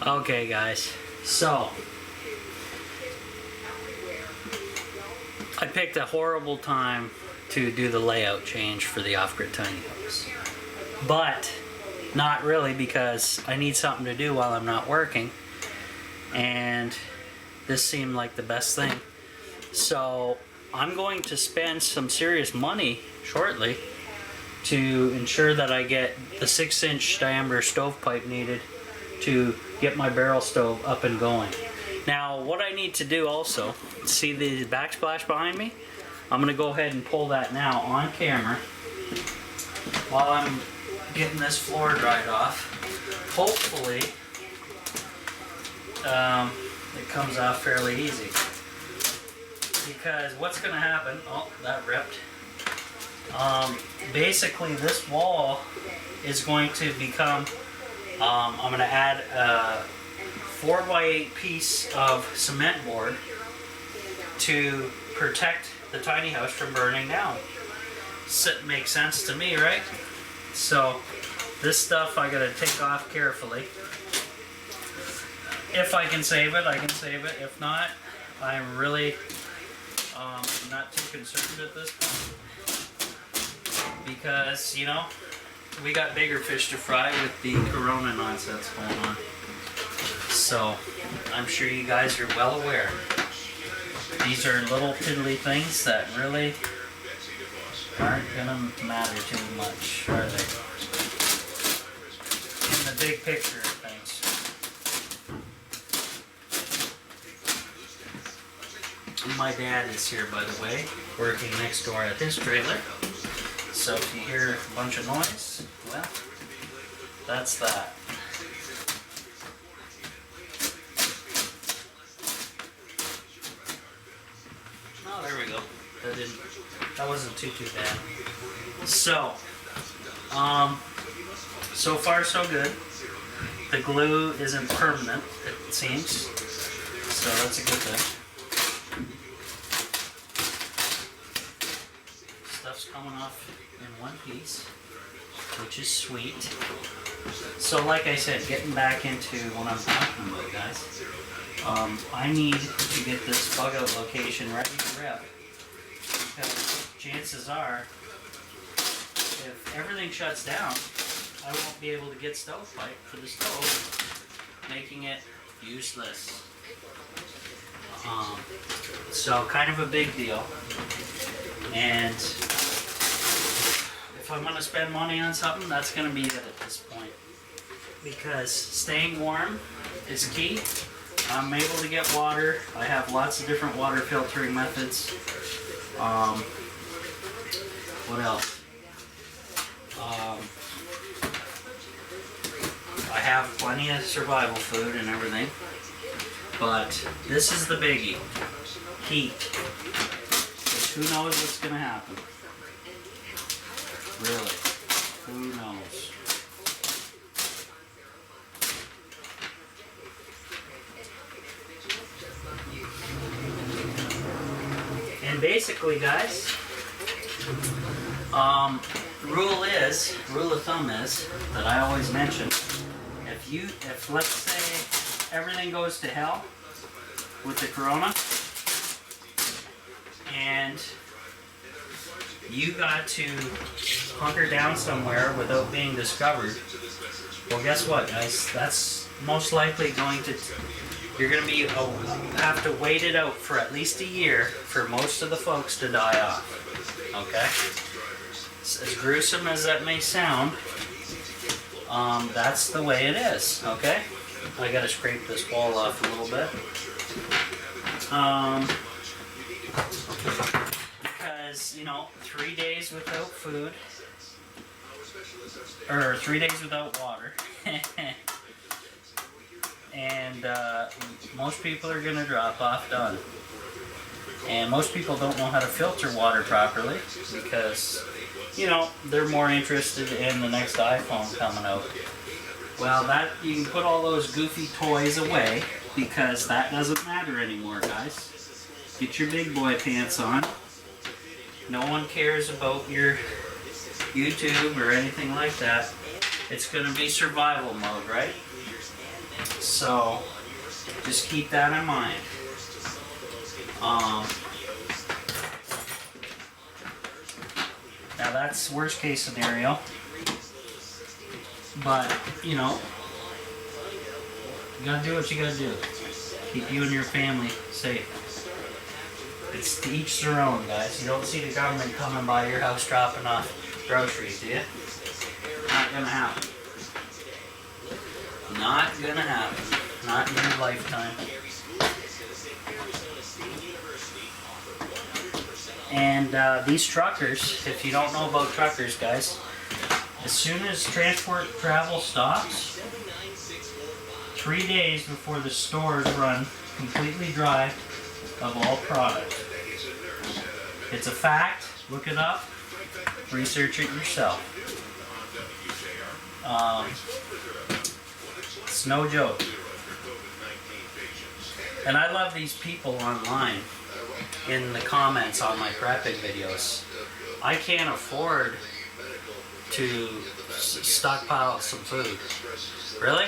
Okay guys, so I picked a horrible time to do the layout change for the off-grid tiny house, but not really, because I need something to do while I'm not working, and this seemed like the best thing. So I'm going to spend some serious money shortly to ensure that I get the 6-inch diameter stovepipe needed to get my barrel stove up and going. Now what I need to do also, see the backsplash behind me? I'm going to go ahead and pull that now on camera while I'm getting this floor dried off. Hopefully it comes off fairly easy, because what's going to happen, oh that ripped, basically this wall is going to become, I'm going to add a 4x8 piece of cement board to protect the tiny house from burning down. Makes sense to me, right? So this stuff I gotta take off carefully. If I can save it, I can save it. If not, I'm really not too concerned at this point, because, you know, we got bigger fish to fry with the corona nonsense going on. So I'm sure you guys are well aware. These are little piddly things that really aren't gonna matter too much, are they? In the big picture of things. My dad is here, by the way, working next door at his trailer. So if you hear a bunch of noise, well, that's that. Oh, there we go. That wasn't too bad. So, so far so good. The glue isn't permanent, it seems. So that's a good thing. Stuff's coming off in one piece, which is sweet. So like I said, getting back into what I'm talking about, guys. I need to get this bug out location ready to rip, because chances are, if everything shuts down, I won't be able to get stovepipe for the stove, making it useless. So kind of a big deal, and if I'm going to spend money on something, that's going to be it at this point, because staying warm is key. I'm able to get water. I have lots of different water filtering methods. What else? I have plenty of survival food and everything. But this is the biggie. Heat. Because who knows what's going to happen? Really. Who knows? And basically, guys, rule of thumb is, that I always mention, if let's say everything goes to hell with the corona, and you got to hunker down somewhere without being discovered, well, guess what, guys? That's most likely going to, you're going to have to wait it out for at least a year for most of the folks to die off. Okay? As gruesome as that may sound, that's the way it is. Okay? I got to scrape this wall off a little bit. Because, you know, 3 days without food, or 3 days without water, and most people are going to drop off done. And most people don't know how to filter water properly, because, you know, they're more interested in the next iPhone coming out. Well, that, you can put all those goofy toys away, because that doesn't matter anymore, guys. Get your big boy pants on. No one cares about your YouTube or anything like that. It's going to be survival mode, right? So just keep that in mind. Now that's worst case scenario, but you know, you gotta do what you gotta do. Keep you and your family safe. It's to each their own, guys. You don't see the government coming by your house dropping off groceries, do you? Not gonna happen. Not gonna happen. Not in your lifetime. And these truckers, if you don't know about truckers, guys, as soon as transport travel stops, 3 days before the stores run completely dry of all product. It's a fact. Look it up. Research it yourself. It's no joke. And I love these people online in the comments on my prepping videos. I can't afford to stockpile some food. Really?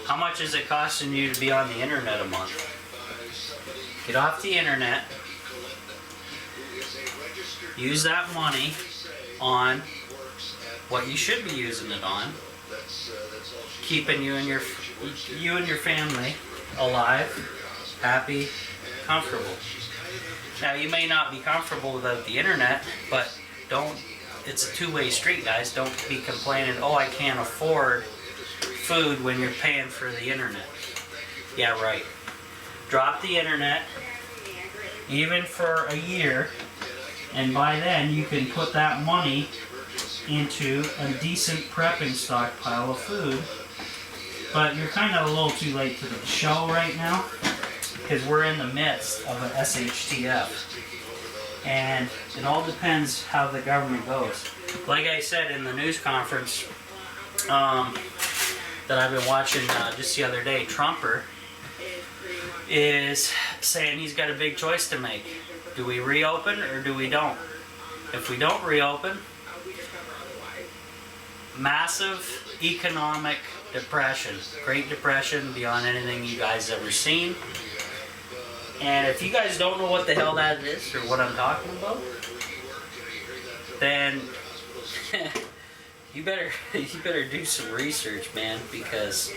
How much is it costing you to be on the internet a month? Get off the internet. Use that money on what you should be using it on. Keeping you and your family alive, happy, comfortable. Now you may not be comfortable without the internet, but it's a two-way street, guys. Don't be complaining, oh, I can't afford food when you're paying for the internet. Yeah, right. Drop the internet, even for a year, and by then you can put that money into a decent prepping stockpile of food. But you're kind of a little too late to the show right now, because we're in the midst of an SHTF. And it all depends how the government goes. Like I said in the news conference that I've been watching just the other day, Trumper is saying he's got a big choice to make. Do we reopen or do we don't? If we don't reopen, massive economic depression, Great Depression beyond anything you guys ever seen. And if you guys don't know what the hell that is or what I'm talking about, then you better do some research, man, because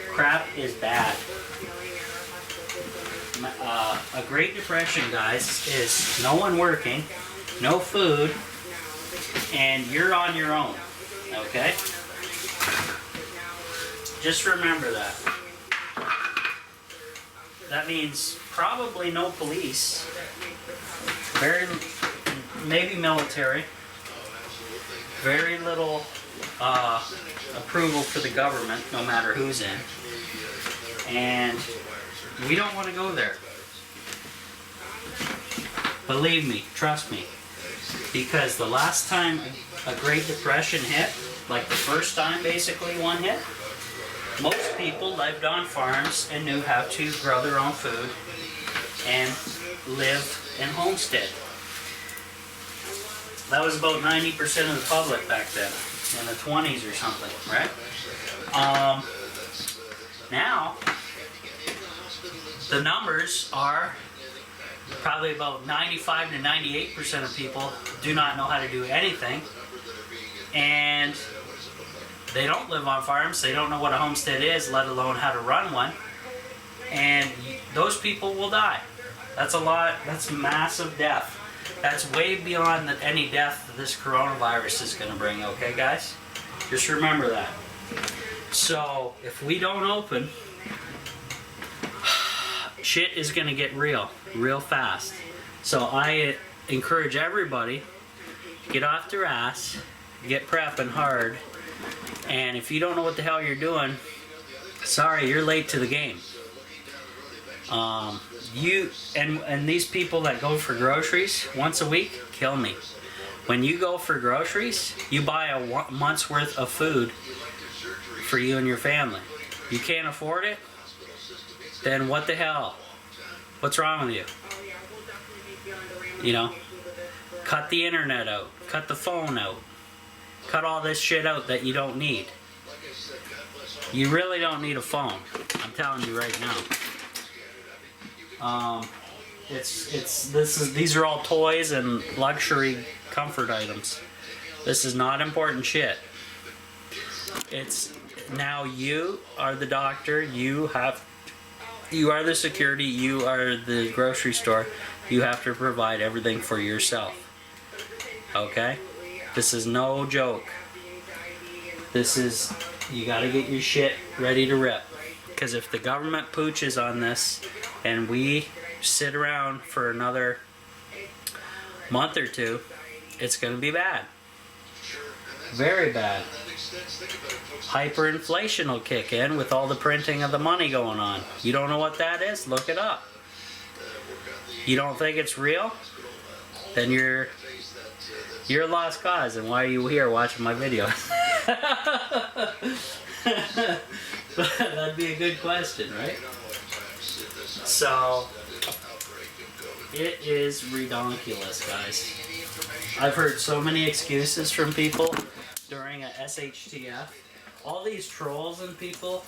crap is bad. A Great Depression, guys, is no one working, no food, and you're on your own, okay? Just remember that. That means probably no police, maybe military, very little approval for the government, no matter who's in, and we don't want to go there. Believe me, trust me, because the last time a Great Depression hit, like the first time basically one hit, most people lived on farms and knew how to grow their own food and live in homestead. That was about 90% of the public back then, in the 20s or something, right? Now, the numbers are probably about 95 to 98% of people do not know how to do anything, and they don't live on farms, they don't know what a homestead is, let alone how to run one, and those people will die. That's a lot, that's massive death. That's way beyond any death that this coronavirus is going to bring, okay guys? Just remember that. So, if we don't open, shit is going to get real fast. So I encourage everybody, get off their ass, get prepping hard, and if you don't know what the hell you're doing, sorry, you're late to the game. And these people that go for groceries once a week, kill me. When you go for groceries, you buy a month's worth of food for you and your family. You can't afford it? Then what the hell? What's wrong with you? You know, cut the internet out, cut the phone out, cut all this shit out that you don't need. You really don't need a phone. I'm telling you right now. These are all toys and luxury comfort items. This is not important shit. It's now you are the doctor. You are the security. You are the grocery store. You have to provide everything for yourself. Okay? This is no joke. This is, you gotta get your shit ready to rip. Because if the government pooches on this and we sit around for another month or two, it's gonna be bad. Very bad. Hyperinflation will kick in with all the printing of the money going on. You don't know what that is? Look it up. You don't think it's real? Then you're a lost cause, and why are you here watching my videos? That'd be a good question, right? So, it is redonkulous, guys. I've heard so many excuses from people during a SHTF. All these trolls and people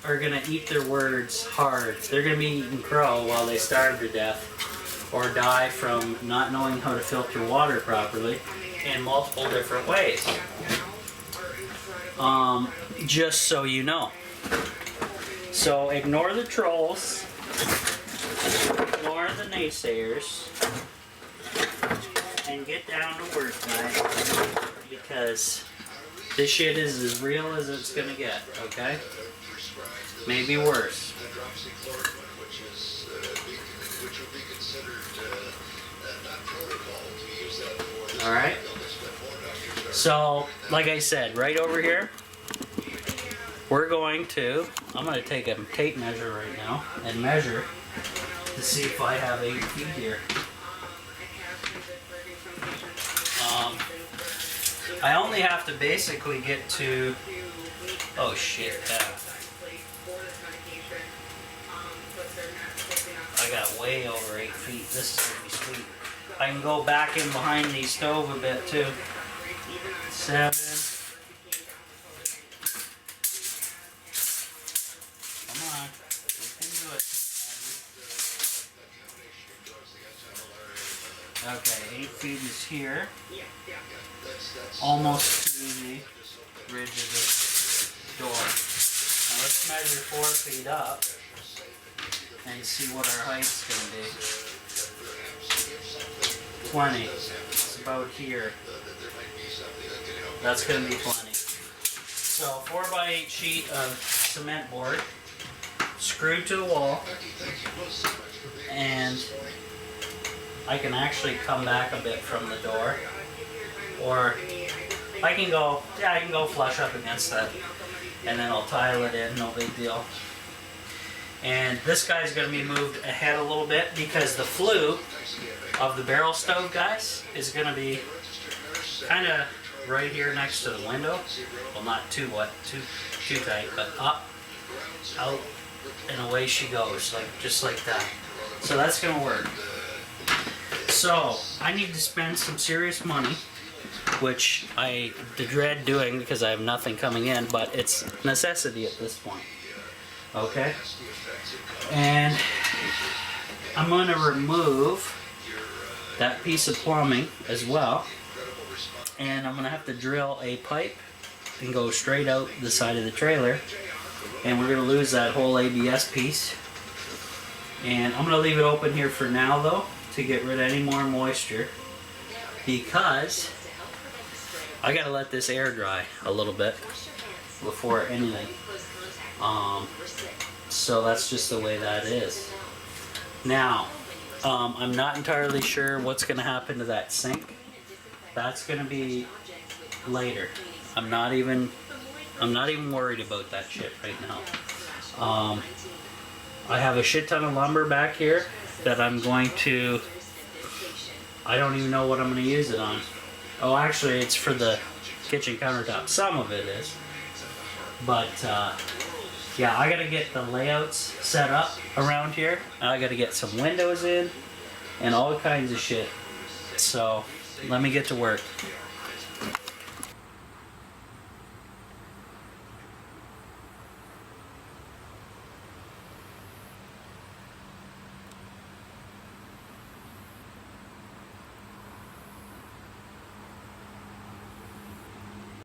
are gonna eat their words hard. They're gonna be eating crow while they starve to death or die from not knowing how to filter water properly in multiple different ways. Just so you know. So ignore the trolls, ignore the naysayers, and get down to work, guys, because this shit is as real as it's gonna get, okay? Maybe worse. Alright? So, like I said, right over here, I'm going to take a tape measure right now and measure to see if I have 8 feet here. I only have to basically get to, oh shit, yeah. I got way over 8 feet. This is gonna be sweet. I can go back in behind the stove a bit too. 7. Come on. You can do it. Okay, 8 feet is here. Almost to the ridge of the door. Now let's measure 4 feet up and see what our height's going to be. 20. It's about here. That's going to be plenty. So 4x8 sheet of cement board screwed to the wall, and I can actually come back a bit from the door, or I can go flush up against that, and then I'll tile it in, no big deal. And this guy's going to be moved ahead a little bit because the flue of the barrel stove, guys, is going to be kind of right here next to the window. Well, not too tight, but up, out, and away she goes, like just like that. So that's going to work. So I need to spend some serious money, which I dread doing because I have nothing coming in, but it's necessity at this point. Okay? And I'm going to remove that piece of plumbing as well, and I'm going to have to drill a pipe and go straight out the side of the trailer, and we're going to lose that whole ABS piece. And I'm going to leave it open here for now though, to get rid of any more moisture, because I got to let this air dry a little bit before anything. So that's just the way that is. Now, I'm not entirely sure what's going to happen to that sink. That's going to be later. I'm not even worried about that shit right now. I have a shit ton of lumber back here that I'm going to, I don't even know what I'm going to use it on. Oh, actually it's for the kitchen countertop. Some of it is. But yeah, I got to get the layouts set up around here. I got to get some windows in and all kinds of shit. So let me get to work.